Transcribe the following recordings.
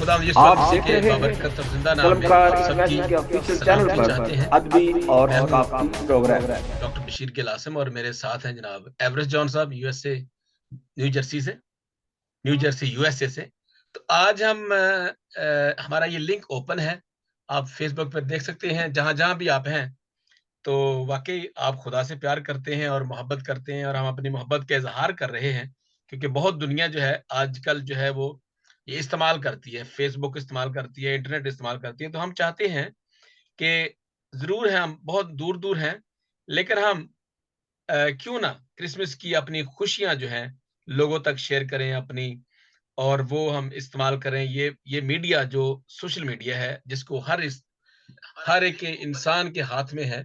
खुदा जिस आप वक्त देख के रहे बाबरकत और जिंदा हैं नाम में कलमकार आप सबकी के ऑफिशियल चैनल सलामती चाहते पर हैं। अदबी और मैं हूँ सकाफती प्रोग्राम। डॉक्टर बशीर गिल आसिम और मेरे साथ हैं जनाब एवरेस्ट जॉन साहब यूएसए न्यू जर्सी से, न्यू जर्सी यूएसए से। तो आज हम हमारा ये लिंक ओपन है, आप फेसबुक पर देख सकते हैं। जहां जहां भी आप हैं तो वाकई आप खुदा से प्यार करते हैं और मोहब्बत करते हैं, और हम अपनी मोहब्बत का इजहार कर रहे हैं, क्योंकि बहुत दुनिया जो है आजकल जो है वो ये इस्तेमाल करती है, फेसबुक इस्तेमाल करती है, इंटरनेट इस्तेमाल करती है। तो हम चाहते हैं कि ज़रूर है हम बहुत दूर-दूर हैं, लेकिन हम क्यों ना क्रिसमस की अपनी खुशियाँ जो हैं लोगों तक शेयर करें अपनी, और वो हम इस्तेमाल करें ये मीडिया जो सोशल मीडिया है, जिसको हर एक इंसान के हाथ में है।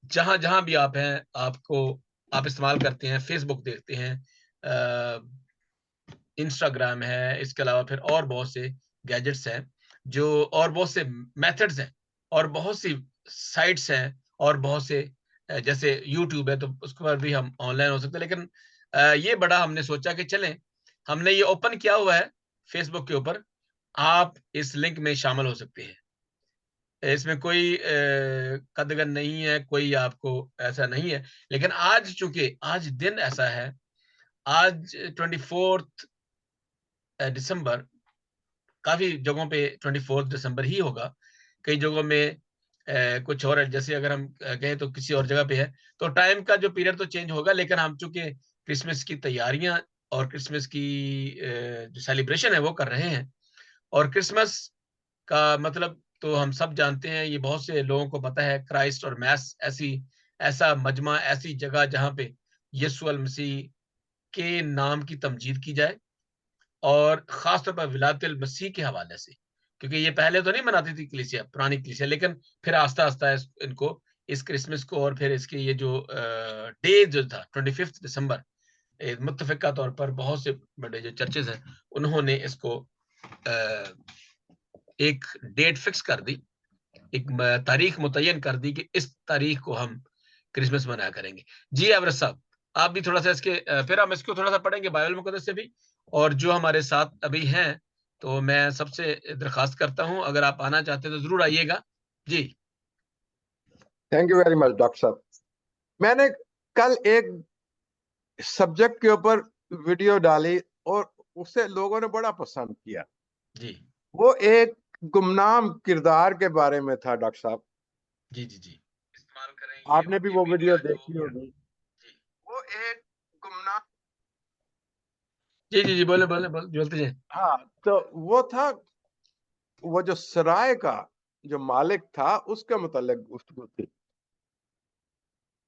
जहाँ-जहाँ भी आप हैं, आप इस्तेमाल करते हैं, फेसबुक देखते हैं, इंस्टाग्राम है, इसके अलावा फिर और बहुत से गैजेट्स हैं, जो और बहुत से मेथड्स हैं, और बहुत सी साइट्स हैं, और बहुत से जैसे यूट्यूब है, तो उसके पर भी हम ऑनलाइन हो सकते हैं। लेकिन ये बड़ा हमने सोचा कि चलें, हमने ये ओपन किया हुआ है फेसबुक के ऊपर, आप इस लिंक में शामिल हो सकते हैं। इसमें कोई कदगन नहीं है, कोई आपको ऐसा नहीं है। लेकिन आज चूँकि आज दिन ऐसा है, आज 24th दिसंबर, काफ़ी जगहों पे 24 दिसंबर ही होगा। कई जगहों में कुछ और है, जैसे अगर हम कहें तो किसी और जगह पे है, तो टाइम का जो पीरियड तो चेंज होगा, लेकिन हम चूँकि क्रिसमस की तैयारियाँ और क्रिसमस की जो सेलिब्रेशन है वो कर रहे हैं। और क्रिसमस का मतलब तो हम सब जानते हैं, ये बहुत से लोगों को पता है, क्राइस्ट और मैस ऐसा मजमा, ऐसी जगह जहाँ पे यीशु अल मसीह के नाम की तमजीद की जाए, और ख़ास तौर पर विलादतुल मसीह के हवाले से। क्योंकि ये पहले तो नहीं मनाती थी कलीसिया, पुरानी कलीसिया, लेकिन फिर आस्ता-आस्ता इनको इस क्रिसमस को और फिर इसकी ये जो डे जो था 25 दिसंबर, मुत्तफ़िक़ा तौर पर बहुत से बड़े जो चर्चेज़ हैं, उन्होंने इसको अ, एक डेट फ़िक्स कर दी, एक तारीख मुतय्यन कर दी कि इस तारीख को हम क्रिसमस मनाया करेंगे। जी, एवरेस्ट साहब, आप भी थोड़ा-सा इसके फिर हम इसको थोड़ा-सा पढ़ेंगे बाइबल मुक़द्दस से भी, और जो हमारे साथ अभी हैं, तो मैं सबसे दरख़्वास्त करता हूँ, अगर आप आना चाहते हैं तो ज़रूर आइएगा। जी। Thank you very much doctor साहब। मैंने कल एक सब्जेक्ट के ऊपर वीडियो डाली और उसे लोगों ने बड़ा पसंद किया। जी। वो एक गुमनाम किरदार के बारे में था डॉक्टर साहब। जी, जी, जी। इस्तेमाल करें आपने भी ये वो वीडियो मीडिया जो देखी होगी। जी। वो एक गुमनाम जी, जी, जी, बोलें, बोलें, बोलते जाएँ। हाँ, तो वो था, वो जो सराय का जो मालिक था उसके मुतालिक गुफ्तगू थी।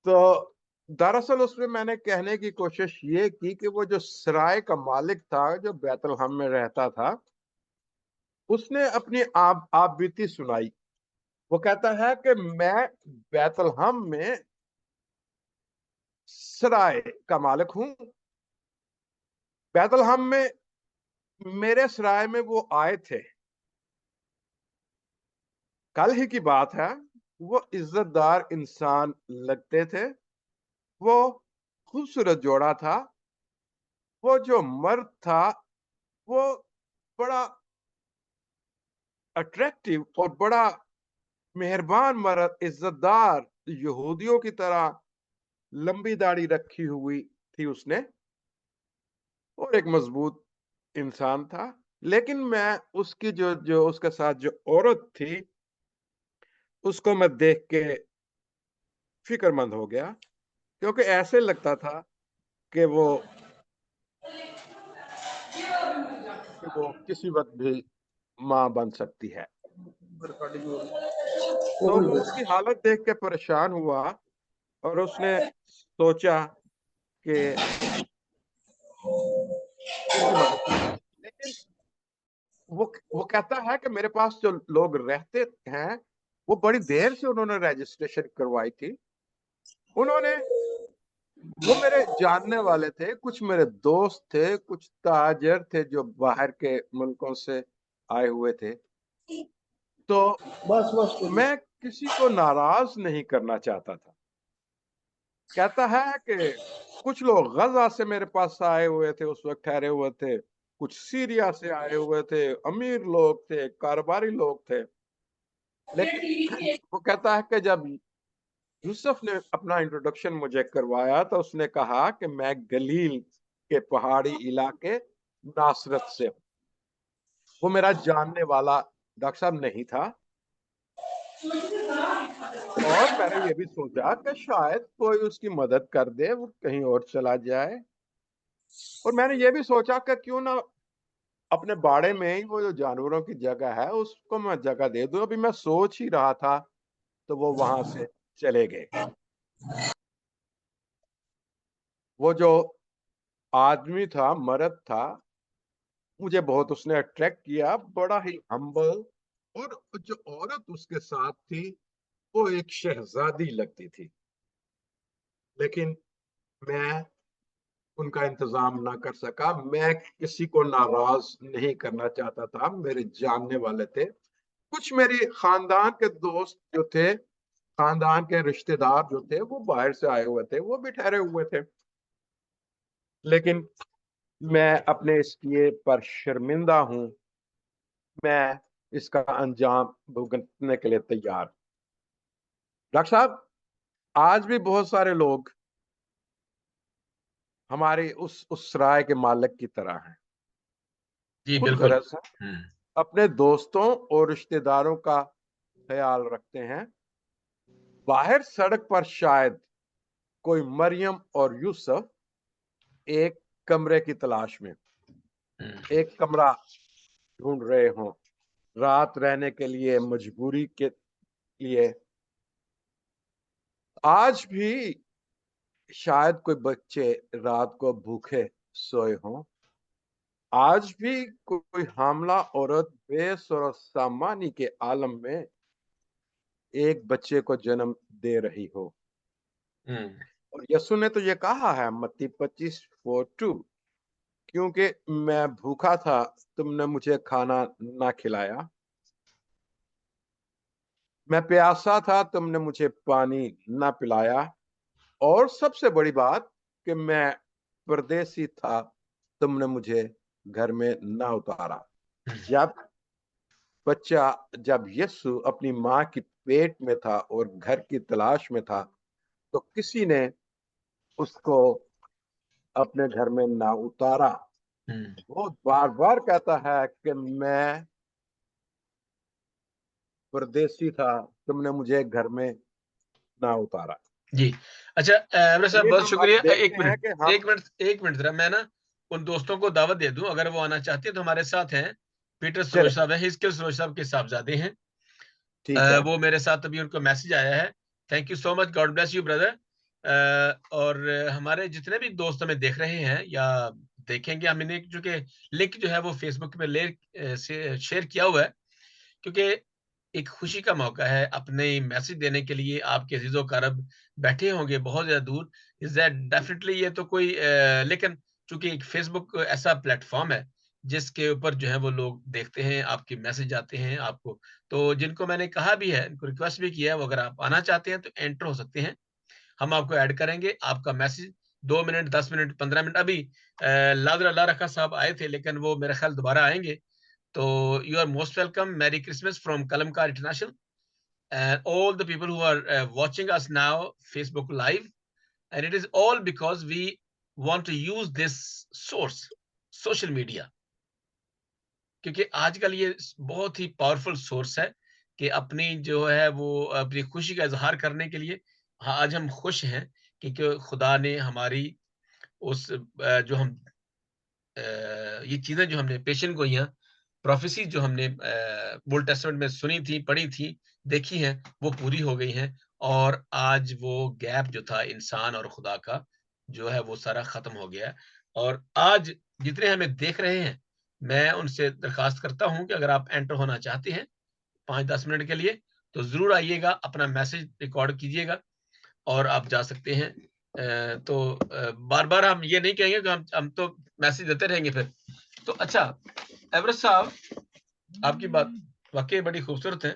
तो दरअसल उसमें मैंने कहने की कोशिश ये की कि वो जो सराय का मालिक था, जो बैतलहम में रहता था, उसने अपनी आप बीती सुनाई। वो कहता है कि मैं बैतलहम में सराय का मालिक हूँ। बैतलहम में मेरे सराय में वो आए थे। कल ही की बात है, वो इज्जतदार इंसान लगते थे। वो खूबसूरत जोड़ा था। वो जो मर्द था, वो बड़ा अट्रैक्टिव और बड़ा मेहरबान मर्द, इज्जतदार, यहूदियों की तरह लंबी दाढ़ी रखी हुई थी उसने, और एक मजबूत इंसान था। लेकिन मैं उसकी जो जो उसके साथ जो औरत थी, उसको मैं देख के फिक्रमंद हो गया, क्योंकि ऐसे लगता था कि वो किसी वक्त भी माँ बन सकती है। तो वो उसकी हालत देख के परेशान हुआ, और उसने सोचा कि इनकी मदद की जाए। लेकिन वो कहता है कि मेरे पास जो लोग रहते हैं, वो बड़ी देर से उन्होंने रजिस्ट्रेशन करवाई थी। उन्होंने वो मेरे जानने वाले थे, कुछ मेरे दोस्त थे, कुछ ताजर थे जो बाहर के मुल्कों से आए हुए थे। तो मैं किसी को नाराज नहीं करना चाहता था। कहता है कि कुछ लोग गजा से मेरे पास आए हुए थे, उस वक्त ठहरे हुए थे। कुछ सीरिया से आए हुए थे, अमीर लोग थे, कारोबारी लोग थे। लेकिन वो कहता है कि जब यूसुफ ने अपना इंट्रोडक्शन मुझे करवाया तो उसने कहा कि मैं गलील के पहाड़ी इलाके नासरत से हूं। वो मेरा जानने वाला डॉक्टर साहब नहीं था, और मैंने ये भी सोचा कि शायद कोई उसकी मदद कर दे, वो कहीं और चला जाए। और मैंने ये भी सोचा कि क्यों ना अपने बाड़े में ही वो जो जानवरों की जगह है उसको मैं जगह दे दूं। अभी मैं सोच ही रहा था तो वो वहां से चले गए। वो जो आदमी था, मर्द था, मुझे बहुत उसने अट्रैक्ट किया, बड़ा ही हम्बल। और जो औरत उसके साथ थी वो एक शहजादी लगती थी। लेकिन मैं उनका इंतजाम ना कर सका। मैं किसी को नाराज नहीं करना चाहता था, मेरे जानने वाले थे। कुछ मेरे खानदान के दोस्त जो थे, खानदान के रिश्तेदार जो थे, वो बाहर से आए हुए थे, वो भी ठहरे हुए थे। लेकिन मैं अपने इस किए पर शर्मिंदा हूं। मैं इसका अंजाम भुगतने के लिए तैयार। डॉक्टर साहब, आज भी बहुत सारे लोग हमारे उस राय के मालिक की तरह हैं। जी खुद बिल्कुल। गरज है, अपने दोस्तों और रिश्तेदारों का ख्याल रखते हैं। बाहर सड़क पर शायद कोई मरियम और यूसुफ एक कमरे की तलाश में, एक कमरा ढूंढ रहे हों, रात रहने के लिए, मजबूरी के लिए। आज भी शायद कोई बच्चे रात को भूखे सोए हों। आज भी कोई हामला औरत बेसुर सामानी के आलम में एक बच्चे को जन्म दे रही हो। और यसु ने तो ये कहा है, मत्ती 25:42, क्योंकि मैं भूखा था तुमने मुझे खाना ना खिलाया, मैं प्यासा था तुमने मुझे पानी ना पिलाया, और सबसे बड़ी बात कि मैं परदेसी था तुमने मुझे घर में ना उतारा। जब बच्चा, जब यीशु अपनी माँ की पेट में था और घर की तलाश में था, तो किसी ने उसको अपने घर में ना उतारा। वो बार बार कहता है कि मैं परदेसी था तुमने मुझे घर में ना उतारा। जी। अच्छा एमरे साहब आइए बहुत हम अब शुक्रिया। देखते एक हैं मिनट कि हम, एक मिनट एक मिनट जरा मैं ना उन दोस्तों को दावत दे दूं, अगर वो आना चाहते हैं तो हमारे साथ हैं। पीटर चले, सरोज साहब हैं, हिस्किल सरोज साहब के साहबजादे हैं। ठीक है। वो मेरे साथ अभी उनको मैसेज आया है। Thank you so much, God bless you brother. और हमारे जितने भी दोस्त हमें देख रहे हैं या देखेंगे, हम इन्हें चूंकि लिंक जो है वो फेसबुक पे से शेयर किया हुआ है, क्योंकि एक खुशी का मौका है अपने मैसेज देने के लिए। आपके अजीजो कारब बैठे होंगे बहुत ज्यादा दूर, इज दैट डेफिनेटली ये तो कोई लेकिन चूंकि एक फेसबुक ऐसा प्लेटफॉर्म है जिसके ऊपर जो है वो लोग देखते हैं, आपके मैसेज आते हैं आपको। तो जिनको मैंने कहा भी है, इनको रिक्वेस्ट भी किया है, वो अगर आप आना चाहते हैं तो एंटर हो सकते हैं, हम आपको ऐड करेंगे। आपका मैसेज 2 मिनट 10 मिनट 15 मिनट, अभी लादरा ला रखा साहब आए थे लेकिन वो मेरा ख्याल दोबारा आएंगे। तो you are most welcome. Merry Christmas from Kalamkar International. And all the people who are watching us now, Facebook Live. And it is all because we want to use this source, social media. क्योंकि आजकल ये बहुत ही powerful source है कि अपनी जो है वो अपनी खुशी का इजहार करने के लिए। हाँ, आज हम खुश हैं क्योंकि खुदा ने हमारी उस जो हम ये चीजें जो हमने पेशन गोइयां, प्रोफेसी जो हमने ओल्ड टेस्टामेंट में सुनी थी, पढ़ी थी, देखी हैं, वो पूरी हो गई हैं। और आज वो गैप जो था इंसान और खुदा का, जो है वो सारा खत्म हो गया है। और आज जितने हमें देख रहे हैं, मैं उनसे दरखास्त करता हूं कि अगर आप एंटर होना चाहते हैं 5-10 मिनट के लिए, तो जरूर आइएगा, अपना मैसेज रिकॉर्ड कीजिएगा और आप जा सकते हैं। तो बार बार हम ये नहीं कहेंगे कि हम तो मैसेज देते रहेंगे फिर। तो अच्छा एवरेस्ट साहब, आपकी बात वाकई बड़ी खूबसूरत है।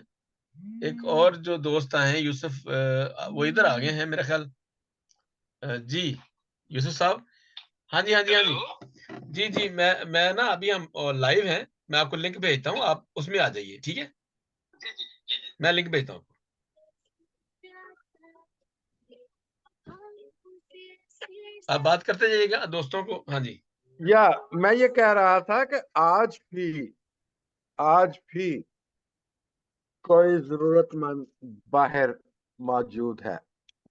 एक और जो दोस्त आए हैं यूसुफ, वो इधर आ गए हैं मेरा ख्याल। जी यूसुफ साहब, हाँ जी हाँ जी हाँ जी। जी, जी, मैं ना अभी हम लाइव हैं, मैं आपको लिंक भेजता हूँ, आप उसमें आ जाइए, ठीक है? मैं लिंक भेजता हूँ। आप बात करते जाइएगा दोस्तों को। हाँ जी। या मैं ये कह रहा था कि आज भी कोई जरूरतमंद बाहर मौजूद है।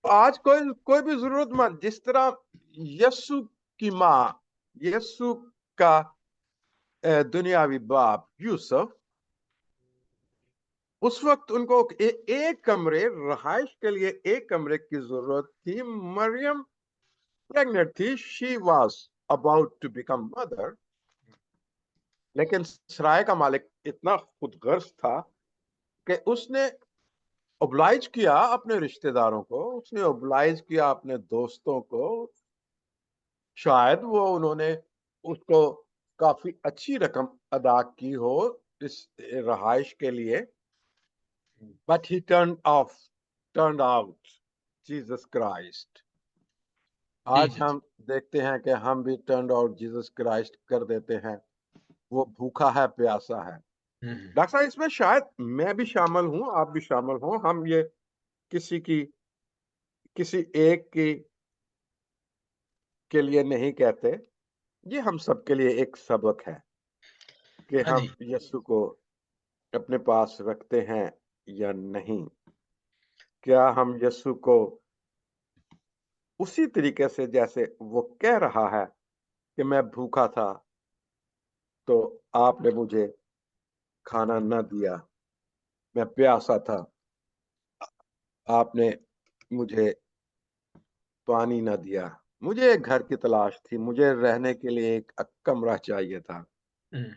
आज कोई कोई भी जरूरतमंद, जिस तरह यस्सु की माँ, यस्सु का दुनियावी बाप यूसुफ, उस वक्त उनको एक कमरे, रहाइश के लिए एक कमरे की जरूरत थी। मरियम प्रेग्नेंट थी, she was about to become mother, लेकिन सराय का मालिक इतना खुदगर्ज था कि उसने ओब्लाइज किया अपने रिश्तेदारों को, उसने ओब्लाइज किया अपने दोस्तों को। शायद वो उन्होंने उसको काफी अच्छी रकम अदा की हो इस रहाइश के लिए, but he turn out Jesus Christ. जी, आज जी, जी। हम देखते हैं कि हम भी टर्न आउट जीसस क्राइस्ट कर देते हैं। वो भूखा है, प्यासा है। हुँ, हुँ। डॉक्टर साहब, इसमें शायद मैं भी शामिल हूं, आप भी शामिल हो। हम ये किसी की, किसी एक की के लिए नहीं कहते, ये हम सबके लिए एक सबक है कि हाँ हम जी। यीशु को अपने पास रखते हैं या नहीं। क्या हम यीशु को उसी तरीके से, जैसे वो कह रहा है कि मैं भूखा था तो आपने मुझे खाना न दिया, मैं प्यासा था, आपने मुझे पानी न दिया, मुझे एक घर की तलाश थी, मुझे रहने के लिए एक कमरा चाहिए था। हुँ।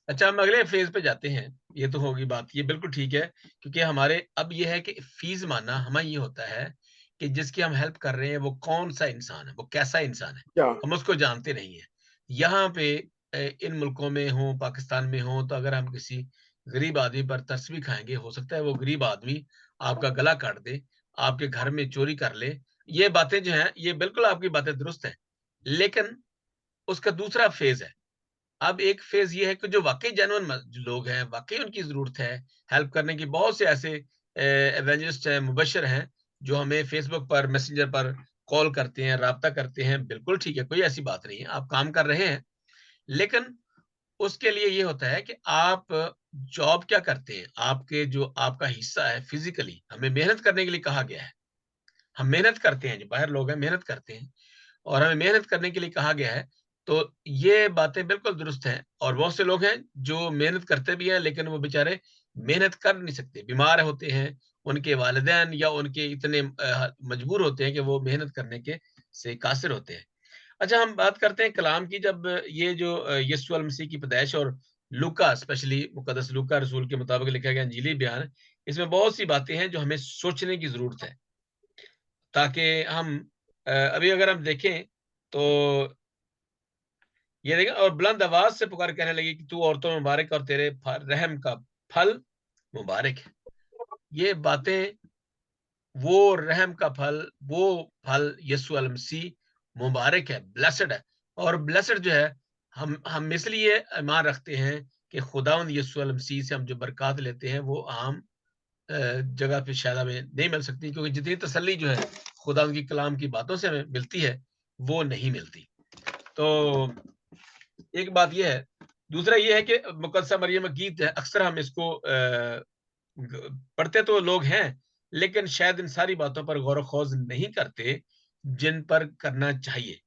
अच्छा, हम अगले फ़ेज़ पे जाते हैं। ये तो होगी बात, ये बिल्कुल ठीक है, क्योंकि हमारे अब ये है कि फ़ीस मानना हमें ये होता है कि जिसकी हम हेल्प कर रहे हैं, वो कौन-सा इंसान है, वो कैसा इंसान है, क्या? हम उसको जानते नहीं हैं। यहाँ पे इन मुल्कों में हों, पाकिस्तान में हों, तो अगर हम किसी गरीब आदमी पर तरस भी खाएँगे, हो सकता है वो गरीब आदमी आपका गला काट दे, आपके घर में चोरी कर ले। ये बातें जो हैं, ये बिल्कुल आपकी बातें दुरुस्त हैं, लेकिन उसका दूसरा फ़ेज़ है। अब एक फ़ेज़ ये है कि जो वाक़ई जेन्युइन जो लोग हैं, वाक़ई उनकी ज़रूरत है, हेल्प करने की बहुत से ऐसे इवेंजलिस्ट हैं, मुबश्शिर हैं, जो हमें फ़ेसबुक पर, मैसेंजर पर कॉल करते हैं, राब्ता करते हैं, बिल्कुल ठीक है, कोई ऐसी बात नहीं है, आप काम कर रहे हैं। लेकिन उसके लिए ये होता है कि आप जॉब क्या करते हैं? आपके जो आपका हिस्सा है फ़िज़िकली, हमें मेहनत करने के लिए कहा गया है। हम मेहनत करते हैं, जो बाहर लोग हैं, मेहनत करते हैं। और हमें मेहनत करने के लिए कहा गया है, तो ये बातें बिल्कुल दुरुस्त हैं और बहुत से लोग हैं जो मेहनत करते भी हैं, लेकिन वो बेचारे मेहनत कर नहीं सकते, बीमार होते हैं, उनके वालिदैन या उनके इतने मजबूर होते हैं कि वो मेहनत करने के से कासिर होते हैं। अच्छा, हम बात करते हैं कलाम की। जब ये जो यीशु अल मसीह की पैदाइश और लूका स्पेशली मुकद्दस लूका रसूल के मुताबिक लिखा गया इंजीली बयान, इसमें बहुत सी बातें हैं जो हमें सोचने की ज़रूरत है, ताकि हम अभी अगर हम देखें तो ये देखें, और बुलंद आवाज से पुकार कहने लगी कि तू औरतों में मुबारक और तेरे रहम का फल मुबारक है। ये बातें, वो रहम का फल, वो फल यीशु अल मसीह मुबारक है, ब्लेसेड है। और ब्लेसेड जो है, हम इसलिए ईमान रखते हैं कि खुदावंद यीशु अल मसीह से हम जो बरकत लेते हैं वो आम जगह पे शायद हमें नहीं मिल सकती, क्योंकि जितनी तसल्ली जो है खुदावंद की कलाम की बातों से हमें मिलती है, वो नहीं मिलती। तो एक बात ये है। दूसरा ये है कि मुकद्दसा मरियम गीत है, अक्सर हम इसको पढ़ते तो लोग हैं, लेकिन शायद इन सारी बातों पर गौर खोज नहीं करते जिन पर करना चाहिए।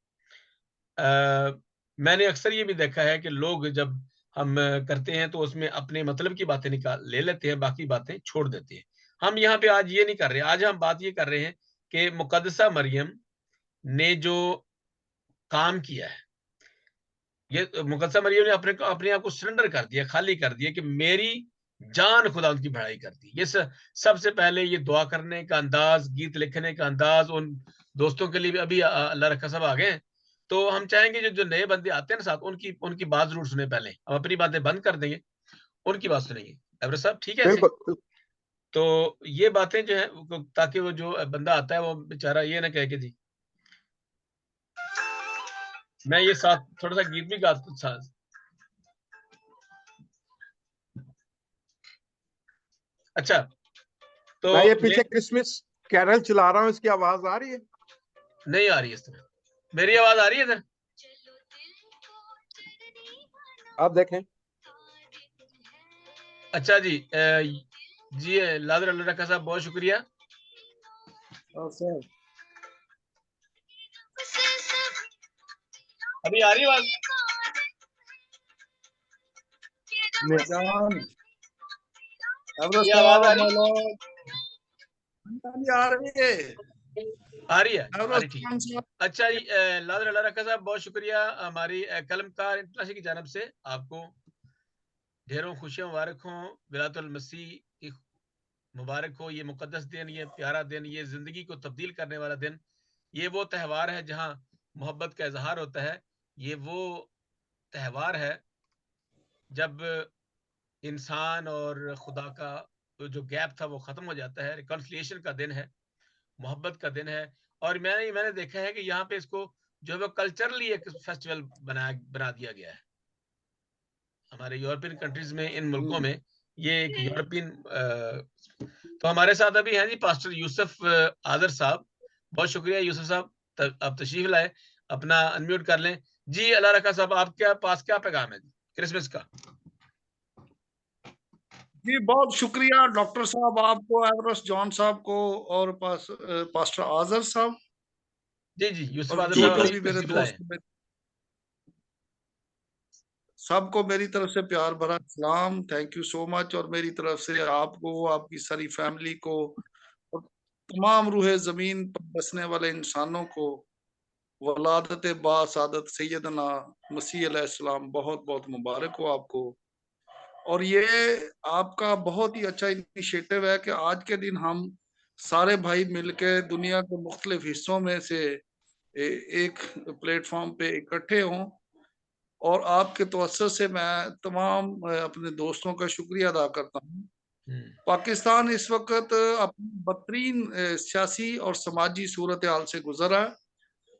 मैंने अक्सर ये भी देखा है कि लोग जब हम करते हैं तो उसमें अपने मतलब की बातें निकाल ले लेते हैं, बाकी बातें छोड़ देते हैं। हम यहाँ पे आज ये नहीं कर रहे, आज हम बात ये कर रहे हैं कि मुकद्दसा मरियम ने जो काम किया है, ये मुकद्दसा मरियम ने अपने आप को सरेंडर कर दिया, खाली कर दिया कि मेरी जान खुदा की बढ़ाई कर दी। ये सबसे पहले ये दुआ करने का अंदाज, गीत लिखने का अंदाज, उन दोस्तों के लिए भी अभी अल्लाह रखा सब आ गए हैं। तो हम चाहेंगे जो जो नए बंदे आते हैं ना साथ, उनकी उनकी बात जरूर सुने पहले। हम अपनी बातें बंद कर देंगे, उनकी बात सुनेंगे। एवरे साहब ठीक है ऐसे? बिल्कुल। तो ये बातें जो है, ताकि वो जो बंदा आता है वो बेचारा ये ना कहे कि जी मैं ये साथ थोड़ा सा गीत भी गाता था। अच्छा, तो मैं ये पीछे क्रिसमस कैरल चला रहा हूँ, इसकी आवाज आ रही है? नहीं आ रही है इस तरह। मेरी आवाज आ रही है इधर? आप देखें। अच्छा जी, जी लादर अल्लाह रखा साहब, बहुत शुक्रिया। अभी आ रही है आवाज? ये आवाज आ रही है? आ रही है। आ रही है, आ रही, ठीक है। अच्छा जी, लादर अल्लाह रखा साहब, बहुत शुक्रिया। हमारी कलमकार इंटरनेशनल की जानब से आपको ढेरों खुशियां मुबारक हों। विलादतुल मसीह की मुबारक हो। ये मुकद्दस दिन, ये प्यारा दिन, ये जिंदगी को तब्दील करने वाला दिन, ये वो त्यौहार है जहां मोहब्बत का इजहार होता है। ये वो त्यौहार है जब इंसान और खुदा का जो गैप था वो खत्म हो जाता है। रिकॉन्सिलिएशन का दिन है, मोहब्बत का दिन है। और मैंने देखा है कि यहाँ पे इसको जो है वो कल्चरली एक फेस्टिवल बना दिया गया है। हमारे यूरोपियन कंट्रीज में, इन मुल्कों में ये एक यूरोपियन तो हमारे साथ अभी हैं जी पास्टर यूसुफ आदर साहब। बहुत शुक्रिया यूसुफ साहब, आप तशरीफ लाए। अपना अनम्यूट कर लें जी। अल्लाह रखा साहब, आपके पास क्या पैगाम है जी क्रिसमस का? जी बहुत शुक्रिया डॉक्टर साहब, आपको, एवरेस जॉन साहब को, और पास्टर आजर साहब, जी जी, यूसुफ और आदर जो साहब जो अभी भी मेरे तशरीफ लाए। दोस्त, सबको मेरी तरफ से प्यार भरा सलाम। Thank you so much. और मेरी तरफ से आपको, आपकी सारी फैमिली को, और तमाम रूहे जमीन पर बसने वाले इंसानों को वलादत बासादत सैयदना मसीह अलैहिस्सलाम बहुत बहुत मुबारक हो आपको। और ये आपका बहुत ही अच्छा इनिशिएटिव है कि आज के दिन हम सारे भाई मिलके दुनिया के मुख्तलिफ हिस्सों में से एक प्लेटफॉर्म पे इकट्ठे हों। और आपके तवज्जो से मैं तमाम अपने दोस्तों का शुक्रिया अदा करता हूँ। पाकिस्तान इस वक्त अपनी बदतरीन सियासी और समाजी सूरत हाल से गुजर रहा है,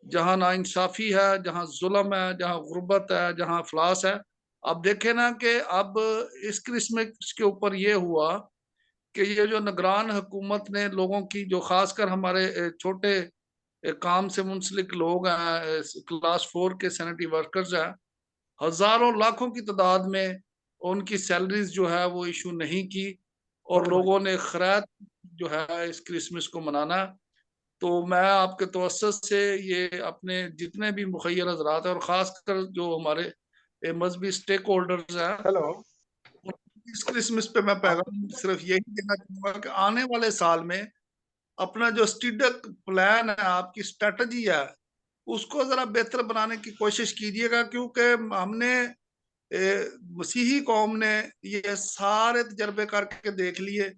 जहाँ नाइंसाफी है, जहाँ जुल्म है, जहाँ गुर्बत है, जहाँ अफलास है। अब देखे ना कि अब इस क्रिसमस के ऊपर ये हुआ कि ये जो निगरान हुकूमत ने लोगों की, जो खासकर हमारे छोटे काम से मुंसलिक लोग हैं, क्लास 4 के सैनिटरी वर्कर्स हैं, हजारों लाखों की तादाद में उनकी सैलरीज जो है वो इशू नहीं की, और लोगों ने खैरात जो है इस क्रिसमस को मनाना। तो मैं आपके तवज्जुह से ये अपने जितने भी मुखय्यर हजरात है, और खासकर जो हमारे मजहबी स्टेक होल्डर्स हैं, हेलो। इस क्रिसमस पे मैं पैगाम सिर्फ यही देना चाहूंगा कि आने वाले साल में अपना जो स्ट्रेटेजिक प्लान है, आपकी स्ट्रेटजी है, उसको जरा बेहतर बनाने की कोशिश कीजिएगा। क्योंकि हमने मसीही कौम ने ये सारे तजर्बे करके देख लिए।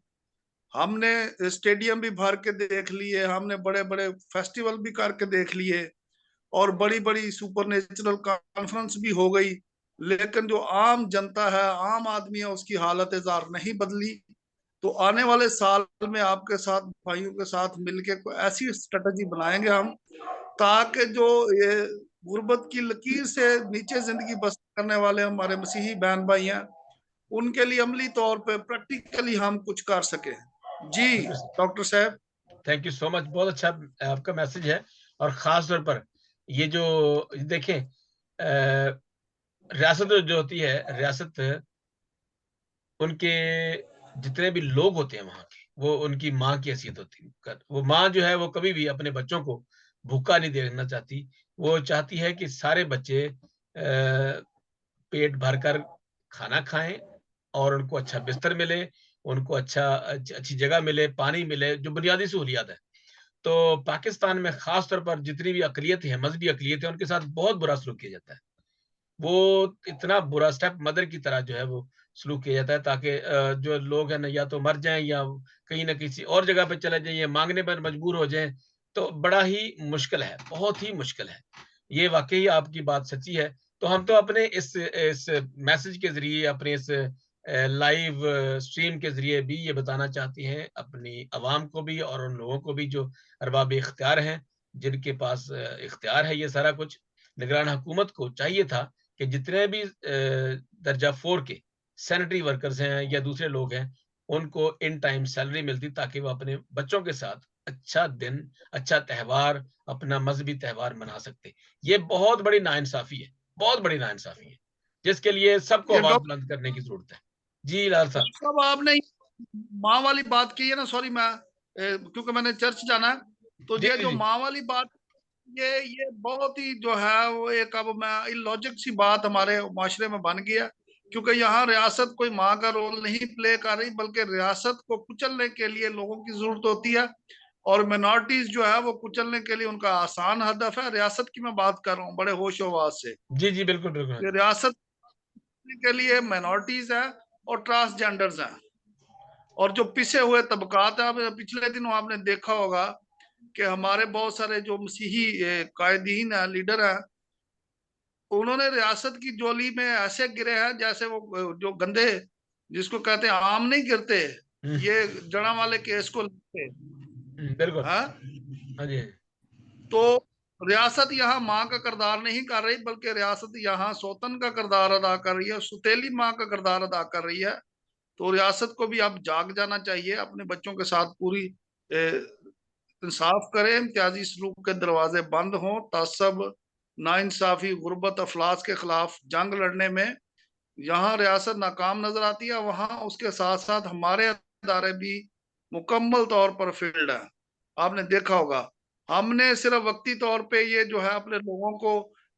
हमने स्टेडियम भी भर के देख लिए, हमने बड़े बड़े फेस्टिवल भी करके देख लिए, और बड़ी बड़ी सुपर नेचुरल कॉन्फ्रेंस भी हो गई। लेकिन जो आम जनता है, आम आदमी है, उसकी हालत जार नहीं बदली। तो आने वाले साल में आपके साथ, भाइयों के साथ मिलके कोई ऐसी स्ट्रेटजी बनाएंगे हम, ताकि जो ये गुर्बत की लकीर से नीचे जिंदगी बसर करने वाले हमारे मसीही बहन भाई हैं, उनके लिए अमली तौर पे प्रैक्टिकली हम कुछ कर सके। जी डॉक्टर साहब, थैंक यू सो मच। बहुत अच्छा आपका मैसेज है। और खास तौर पर ये जो देखें, रियासत जो होती है, रियासत उनके जितने भी लोग होते हैं वहां के, वो उनकी माँ की हैसियत होती है। वो माँ जो है वो कभी भी अपने बच्चों को भूखा नहीं देखना चाहती। वो चाहती है कि सारे बच्चे पेट भरकर खाना खाएं और उनको अच्छा बिस्तर मिले, उनको अच्छी जगह मिले, पानी मिले, जो बुनियादी सहूलियात है। तो पाकिस्तान में खास तौर पर जितनी भी अकलियत है, मजहबी अकलियत है, उनके साथ बहुत बुरा सलूक किया जाता है। वो इतना बुरा स्टेप मदर की तरह जो है वो सलूक किया जाता है, ताकि जो लोग हैं ना, या तो मर जाएं या कहीं ना किसी और जगह पे चले जाएं या मांगने पर मजबूर हो जाएं। तो बड़ा ही मुश्किल है, बहुत ही मुश्किल है। ये वाकई आपकी बात सच्ची है। तो हम तो अपने इस मैसेज के जरिए, अपने इस लाइव स्ट्रीम के जरिए भी ये बताना चाहते हैं अपनी आवाम को भी और उन लोगों को भी जो अरबाब इख्तियार हैं, जिनके पास इख्तियार है ये सारा कुछ, निगरान हुकूमत को चाहिए था कि जितने भी दर्जा 4 के सैनिटरी वर्कर्स हैं या दूसरे लोग हैं, उनको इन टाइम सैलरी मिलती ताकि वो अपने बच्चों के साथ अच्छा दिन, अच्छा त्योहार, अपना मज़हबी त्योहार मना सकते। ये बहुत बड़ी नाइंसाफ़ी है, बहुत बड़ी नाइंसाफ़ी है, जिसके लिए सबको ये आवाज़ डॉक्टर बुलंद करने की ज़रूरत है। जी, लाल साहब। साहब, आपने माँ वाली बात की है ना, सॉरी मैं क्योंकि मैंने चर्च जाना है, तो जी, ये जी, जो जी। माँ वाली बात, ये बहुत ही जो है वो एक, अब मैं इलॉजिक सी बात हमारे माशरे में बन गई है, क्योंकि यहाँ रियासत कोई माँ का रोल नहीं प्ले कर रही, बल्कि रियासत को कुचलने के लिए लोगों की जरूरत होती है, और मिनॉरिटीज जो है वो कुचलने के लिए उनका आसान हदफ है। रियासत की मैं बात कर रहा हूँ बड़े होशोवास से, जी, जी, बिल्कुल, बिल्कुल। हाँ कि जी। रियासत के लिए मिनॉरिटीज है और ट्रांसजेंडर्स हैं और जो पिसे हुए तबकात है। पिछले दिनों आपने देखा होगा कि हमारे बहुत सारे जो मसीही कायदीन है, लीडर हैं, उन्होंने रियासत की जोली में ऐसे गिरे हैं जैसे वो जो गंदे, जिसको कहते हैं आम नहीं गिरते, हुँ, ये जड़ा वाले केस को लेते बिल्कुल। हैं। हाँ जी, हाँ जी। तो रियासत यहाँ माँ का किरदार नहीं कर रही, बल्कि रियासत यहाँ सौतन का किरदार अदा कर रही है, सुतेली माँ का किरदार अदा कर रही है। तो रियासत को भी अब जाग जाना चाहिए, अपने बच्चों के साथ पूरी इंसाफ करें, इम्तियाजी सलूक के दरवाजे बंद हों, तासब, नाइंसाफी, गुर्बत, अफलास के खिलाफ जंग लड़ने में यहाँ रियासत नाकाम नजर आती है, वहाँ उसके साथ साथ हमारे अदारे भी मुकम्मल तौर पर फेल्ड है। आपने देखा होगा, हमने सिर्फ वक्ती तौर पे ये जो है अपने लोगों को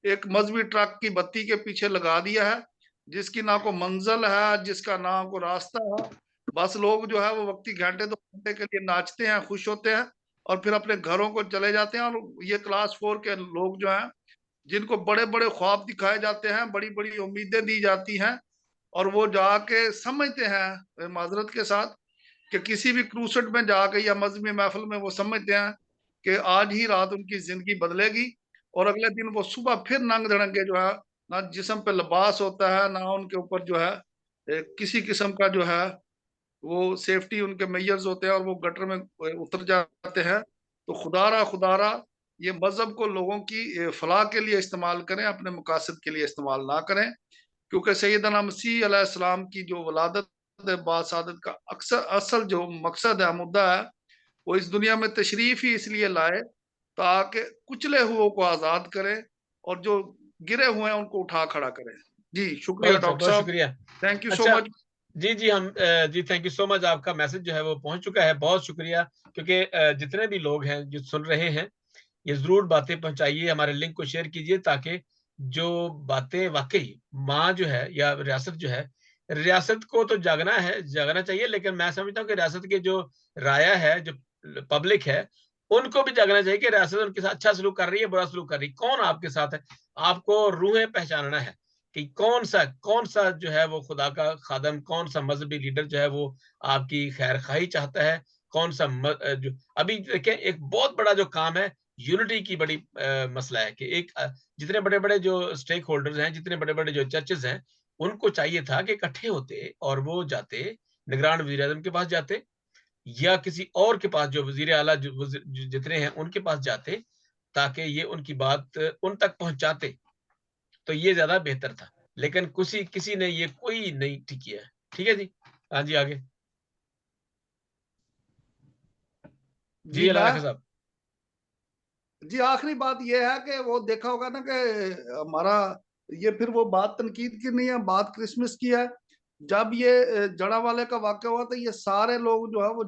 एक मजहबी ट्रक की बत्ती के पीछे लगा दिया है, जिसकी ना को मंजिल है, जिसका ना को रास्ता है। बस लोग जो है वो वक्ती घंटे 2 घंटे के लिए नाचते हैं, खुश होते हैं, और फिर अपने घरों को चले जाते हैं। और ये क्लास 4 के लोग जो हैं, जिनको बड़े बड़े ख्वाब दिखाए जाते हैं, बड़ी बड़ी उम्मीदें दी जाती हैं, और वो जाके समझते हैं माजरत के साथ कि किसी भी क्रूसेट में जाके या मजहबी महफिल में वो समझते हैं कि आज ही रात उनकी जिंदगी बदलेगी, और अगले दिन वो सुबह फिर नंग धड़ंगे जो है, ना जिस्म पे लिबास होता है, ना उनके ऊपर जो है किसी किस्म का जो है वो सेफ्टी उनके मेजर्स होते हैं, और वो गटर में उतर जाते हैं। तो खुदारा ये मजहब को लोगों की फलाह के लिए इस्तेमाल करें, अपने मकासद के लिए इस्तेमाल ना करें, क्योंकि सैयदना मसीह अलैहिस्सलाम की जो वलादत बासादत का अक्सर असल जो मकसद है, मुद्दा है, वो इस दुनिया में तशरीफ ही इसलिए लाए ताकि कुचले हुओं को आजाद करें, और जो गिरे हुए हैं उनको उठा खड़ा करें। जी शुक्रिया बहुत अच्छा, डॉक्टर बहुत साहब, शुक्रिया। थैंक यू सो अच्छा, मच। जी, जी, जी, थैंक यू सो मच। आपका मैसेज जो है वो पहुँच चुका है, बहुत शुक्रिया। क्योंकि जितने भी लोग हैं जो सुन रहे हैं, ये ज़रूर बातें पहुँचाइए, हमारे लिंक को शेयर कीजिए ताकि जो बातें वाक़ई माँ जो है या रियासत जो है, रियासत को तो जागना है, जागना चाहिए, लेकिन मैं समझता हूँ कि रियासत की जो राया है, जो पब्लिक है, उनको भी जागना चाहिए कि रियासत उनके साथ अच्छा सलूक कर रही है, बुरा सलूक कर रही है। कौन आपके साथ है? आपको रूहें पहचानना है कि कौन-सा जो है वो खुदा का खादम, कौन-सा मज़हबी लीडर जो है वो आपकी खैर-ख़ाही चाहता है, कौन-सा जो अभी देखें एक बहुत बड़ा जो काम है, यूनिटी की बड़ी मसला है कि जितने बड़े-बड़े जो स्टेक होल्डर्स हैं, जितने बड़े-बड़े जो चर्चेज़ हैं, उनको चाहिए था कि इकट्ठे होते और वो जाते, निगरान वज़ीर-ए-आज़म के पास जाते या किसी और के पास जो वज़ीर आला जो जितने हैं, उनके पास जाते, ताकि ये उनकी बात उन तक पहुँचाते, तो ये ज़्यादा बेहतर था। लेकिन किसी ने ये कोई नहीं ठीक किया है। ठीक है जी? हाँ जी, आगे। जी, जी अल्लाह मैं, हाफ़िज़ साहब। जी आखिरी बात यह है कि वो देखा होगा ना कि हमारा ये फिर वो बात तनकीद की नहीं है, बात क्रिसमस की है। जब ये जड़ा वाले का वाक़या हुआ, तो ये सारे लोग जो है वो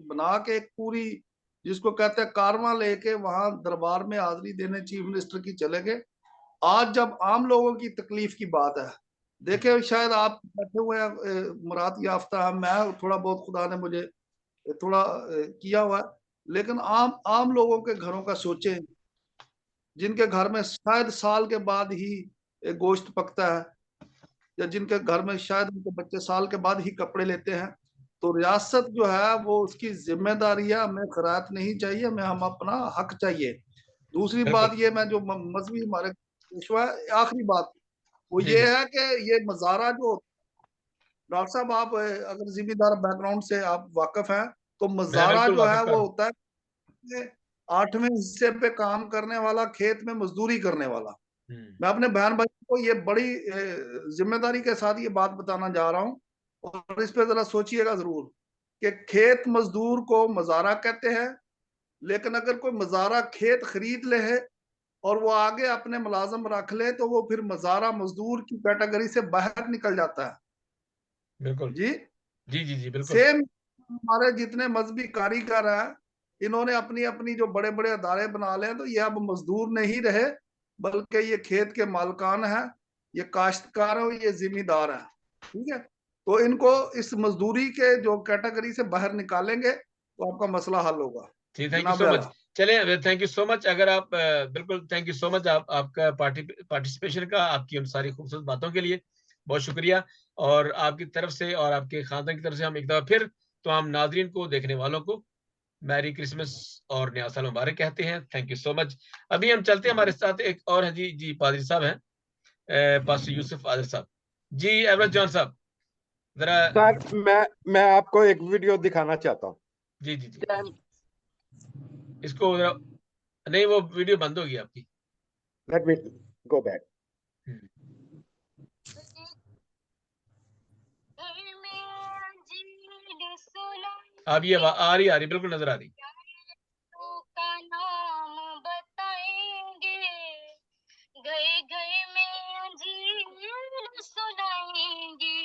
बना के एक पूरी, जिसको कहते हैं कारवां लेके वहां दरबार में हाजिरी देने चीफ मिनिस्टर की चले गए। आज जब आम लोगों की तकलीफ की बात है, हुँ, देखिए शायद आप बैठे हुए हैं मुराद याफ्ता हैं, मैं थोड़ा बहुत खुदा ने मुझे थोड़ा किया हुआ है, लेकिन आम आम लोगों के घरों का सोचें, जिनके घर में शायद साल के बाद ही गोश्त पकता है, या जिनके घर में शायद उनके बच्चे साल के बाद ही कपड़े लेते हैं। तो रियासत जो है वो उसकी जिम्मेदारी है, हमें खैरात नहीं चाहिए, हमें हम अपना हक चाहिए। दूसरी बात बिल्कुल। ये, मैं जो मजहबी हमारे पेशवा है, आखिरी बात वो जी, ये जी। है कि ये मज़ारा जो, डॉक्टर साहब आप अगर जिम्मेदार बैकग्राउंड से आप वाकिफ हैं, तो मैं मज़ारा बिल्कुल जो है वाकिफ़-कार वो हूँ। होता है 8वें हिस्से पे काम करने वाला, खेत में मजदूरी करने वाला। मैं अपने बहन भाई को ये बड़ी जिम्मेदारी के साथ ये बात बताना जा रहा हूँ, और इस पे जरा सोचिएगा जरूर कि खेत मजदूर को मजारा कहते हैं, लेकिन अगर कोई मजारा खेत खरीद ले है और वो आगे अपने मुलाजम रख ले तो वो फिर मजारा मजदूर की कैटेगरी से बाहर निकल जाता है। बिल्कुल जी जी जी जी बिल्कुल। सेम हमारे जितने मजहबी कारीगर हैं, इन्होंने अपनी अपनी जो बड़े बड़े अदारे बना ले हैं, तो ये अब मजदूर नहीं रहे, बल्कि ये खेत के मालकान हैं, ये काश्तकार हैं, ये जिम्मेदार हैं। ठीक है, तो इनको इस मजदूरी के जो कैटेगरी से बाहर निकालेंगे तो आपका मसला हल होगा। जी थैंक यू जनाब सो मच। आला। चलिए थैंक यू सो मच। अगर आप बिल्कुल थैंक यू सो मच आपका पार्टिसिपेशन का, आपकी उन सारी खूबसूरत बातों के लिए बहुत शुक्रिया। और आपकी तरफ से और आपके खानदान की तरफ से हम एक दफा फिर तमाम नाजरीन को, देखने वालों को मैरी क्रिसमस और नया साल मुबारक कहते हैं। Thank you so much. अभी हम चलते हैं, हमारे साथ एक और है जी, जी पादरी साहब हैं, पास्टर यूसुफ आदिल साहब जी। एवरेज जॉन साहब जरा। सर मैं आपको एक वीडियो दिखाना चाहता हूँ। जी जी जी इसको जरा, नहीं वो वीडियो बंद होगी आपकी। Let me go back. आप ये आ रही बिल्कुल नजर आ रही। का नाम बताएंगे, गए गए में अंजीर सुनाएंगे,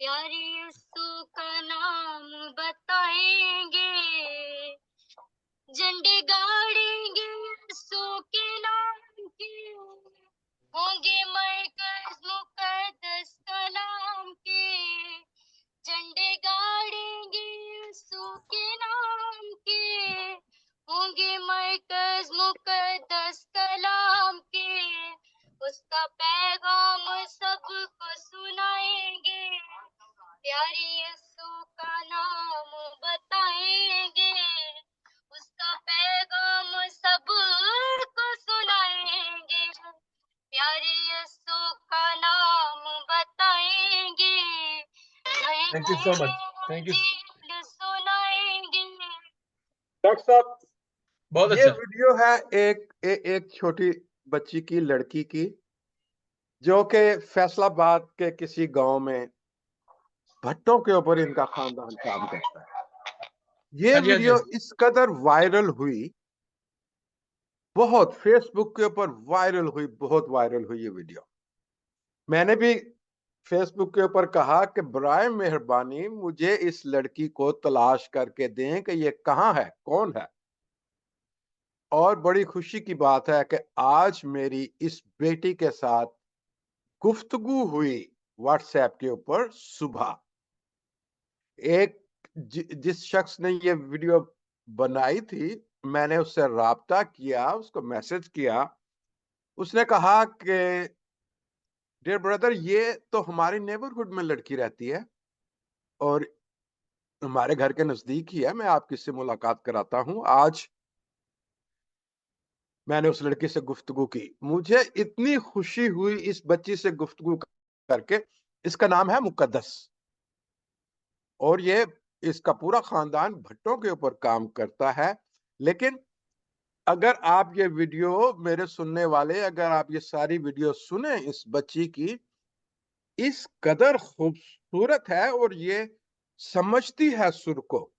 प्यारे यीशु का नाम बताएंगे, झंडे गाड़ेंगे यीशु के नाम के, होंगे मरकज मुकद्दस का नाम के, झंडे गाड़ेंगे यीशु के नाम के, होंगे मरकज मुकद्दस कलाम के, उसका पैगाम सबको सुनाएंगे, प्यारे यीशु का नाम बताएंगे, उसका पैगाम सबको सुनाएंगे, प्यारे यीशु का नाम बताएंगे, thank you so much. Thank you. सुनाएंगे। डॉक्टर साहब बहुत ये अच्छा। वीडियो है एक छोटी बच्ची की, लड़की की, जो कि फैसलाबाद के किसी गांव में भट्टों के ऊपर इनका खानदान काम करता है। ये हाँ जी हाँ जी वीडियो इस कदर वायरल हुई, बहुत फेसबुक के ऊपर वायरल हुई, बहुत वायरल हुई ये वीडियो। मैंने भी फेसबुक के ऊपर कहा कि बराए मेहरबानी मुझे इस लड़की को तलाश करके दें कि ये कहाँ है, कौन है। और बड़ी खुशी की बात है कि आज मेरी इस बेटी के साथ गुफ्तगू हुई व्हाट्सएप के ऊपर सुबह। एक जिस शख्स ने ये वीडियो बनाई थी, मैंने उससे राब्ता किया, उसको मैसेज किया। उसने कहा कि डियर ब्रदर, ये तो हमारी नेबरहुड में लड़की रहती है और हमारे घर के नजदीक ही है, मैं आपकी से मुलाकात कराता हूँ। आज मैंने उस लड़की से गुफ्तगू की, मुझे इतनी खुशी हुई इस बच्ची से गुफ्तगू करके। इसका नाम है मुकद्दस और ये इसका पूरा खानदान भट्टों के ऊपर काम करता है। लेकिन अगर आप ये वीडियो, मेरे सुनने वाले, अगर आप ये सारी वीडियो सुने इस बच्ची की, इस कदर खूबसूरत है और ये समझती है सुर को,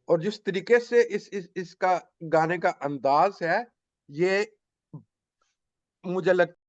और जिस तरीके से इसका गाने का अंदाज है, ये मुझे लगता